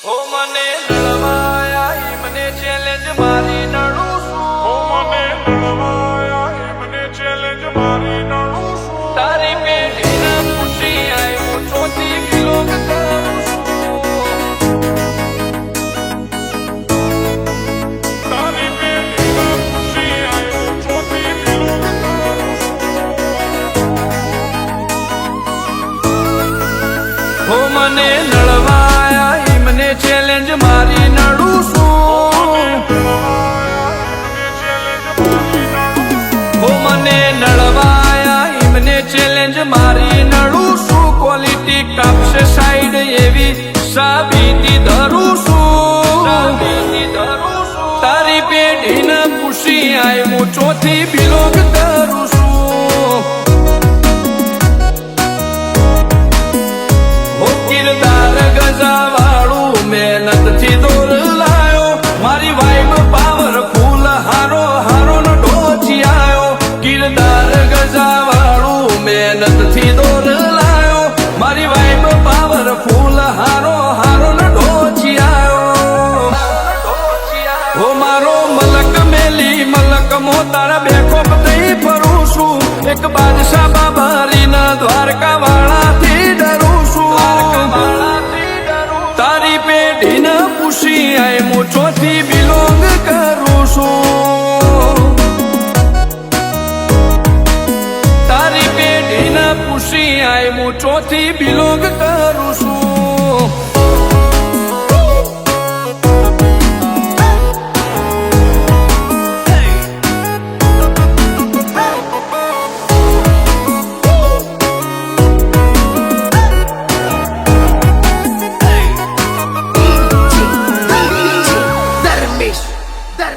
ઓ મને નળવાયા મને ચેલેન્જ મારી નડું છું ઓ મને નળવાયા મને ચેલેન્જ મારી નડું છું તારી પેઢીને પૂછી આવ્યો ચોથી કિલો કરું તારી પેઢીને પૂછી આવ્યો ચોથી કિલો ઓ મને નળવાયા મને ચેલેન્જ મારી નડું છું ઓ મને નળવાયા મને ચેલેન્જ મારી નડું છું ક્વોલિટી કાપશે સાઈડ એવી સાબિતી ધરું છું તારી પેઢીને પૂછી આવ્યું ચોથી બિલોંગ કરું છું કિરદાર ગજાવાળું મહેનતથી દોર લાયો મારી વાઈબ પાવરફુલ હારો હારો નો ઢોચી આયો કિરદાર ગજાવાળું મહેનતથી દોર લાયો મારી વાઈબ પાવરફુલ હારો હારો નો ઢોચી આયો ઓ મારો મલક મેલી મલક મો તારા બેખોપ થઈ ફરું છું એક બાદશાહ બાબારીના દ્વારકા વાળાથી ડરું છું તારી પેઢીને પૂછી આય હું ચોથી બિલોંગ કરું છું તારી પેઢીને પૂછી આય હું ચોથી બિલોંગ કરું છું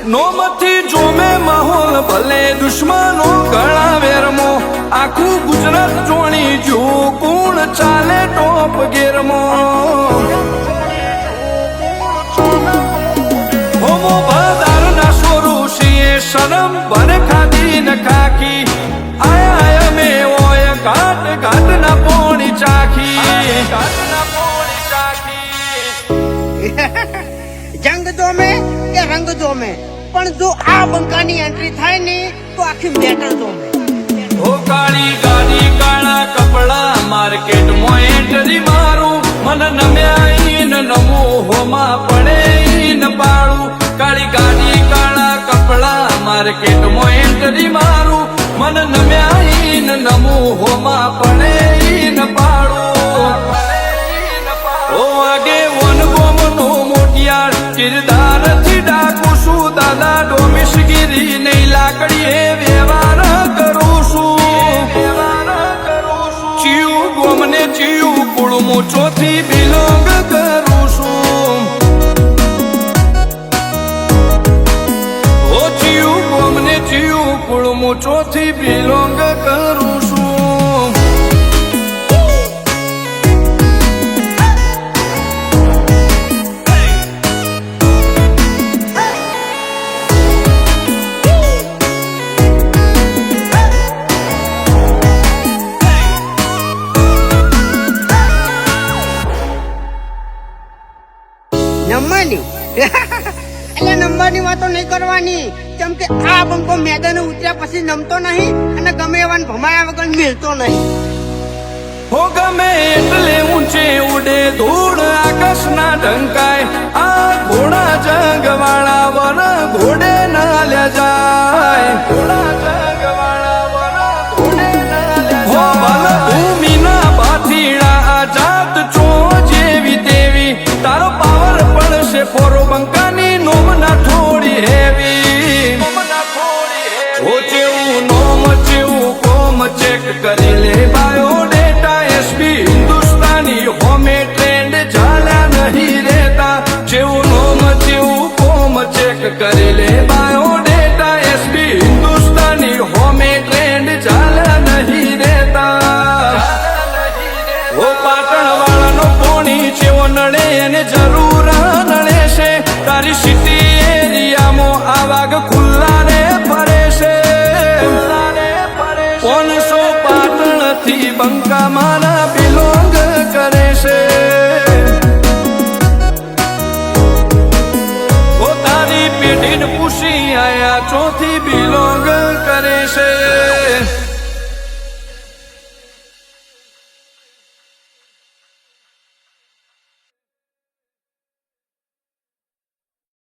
નોમથી જોમે માહોલ ભલે દુશ્મનો ગળા વેરમો આખું ગુજરાત જોણી જો કોણ ચાલે ટોપ ગેરમો હોમો બદાર ના સોરુષીએ શરમ ભર ખાધી ન ખાખી આયા મે ઓય ઘાટ ઘાટ ના પોણી ચાખી ઘાટ ના પોણી ચાખી જંગ જોમે કે રંગ જોમે પણ જો આ બંકાની એન્ટ્રી થાય ને તો આખી મેટર જોમે ઓ કાળી ગાડી કાળા કપડા માર્કેટ માં એન્ટ્રી મારું મન નમ્યા ન નમો હોમાં પડે ન પાડું કાળી ગાડી કાળા કપડા માર્કેટ માં એન્ટ્રી મારું મન નમ્યા ન નમો હોમાં પડે ન પાડું ઓ આગે વન ગોમ નો મોટિયાર કિરદાર થી ડાકું છું દાદા ડોમિશગીરી નહીં લાકડીએ વ્યવહાર કરું છું ચિયું ગોમને ચિયું કુળમું ચોથી બિલોંગ કરું છું ઓ ચિયું ગોમને ચિયું કુળમું ચોથી બિલોંગ કરું છું નંબરની એટલે નંબરની વાતો નહીં કરવાની કેમ કે આ બંકો મેદાને ઉતર્યા પછી નમતો નહીં અને ગમે એવાને ભમાયા વગર મિલતો નહીં હો ગમે એટલે ઊંચે ઉડે ધૂળ આકાશના ઢંકાય આ ઘોડા જંગવાળા વર ઘોડે ના લે જાય ઘોડા જંગવાળા વર ઘોડે ના લે જાય હો ભલ ભૂમિના ભાથીડા આઝાદ ચો જેવી તેવી તારો પાવર પડશે ફોરો બંકાની નોમના થોડી હેવી ઓ જેવું નોમ જેવું કોમ ચેક કરી લે બાયોડેટા એસપી હિન્દુસ્તાની હોમે ટ્રેન્ડ ઝાલ્યા નહીં રહેતા જેવું નોમ જેવું કોમ ચેક કરી લે બાયોડેટા એસપી હિન્દુસ્તાની હોમે ટ્રેન્ડ ઝાલ્યા નહીં રહેતા ઓ પાટણ વાળાનો પોણી જેવો નડે એને જરૂર નડે છે તારી સિટી એરિયામાં આ વાઘ ખુલ્લા ને ફરે છે 500 પાટણ થી બંકા મારા બિલોંગ કરે છે મેઢીને પૂછી આયા ચોથી બિલો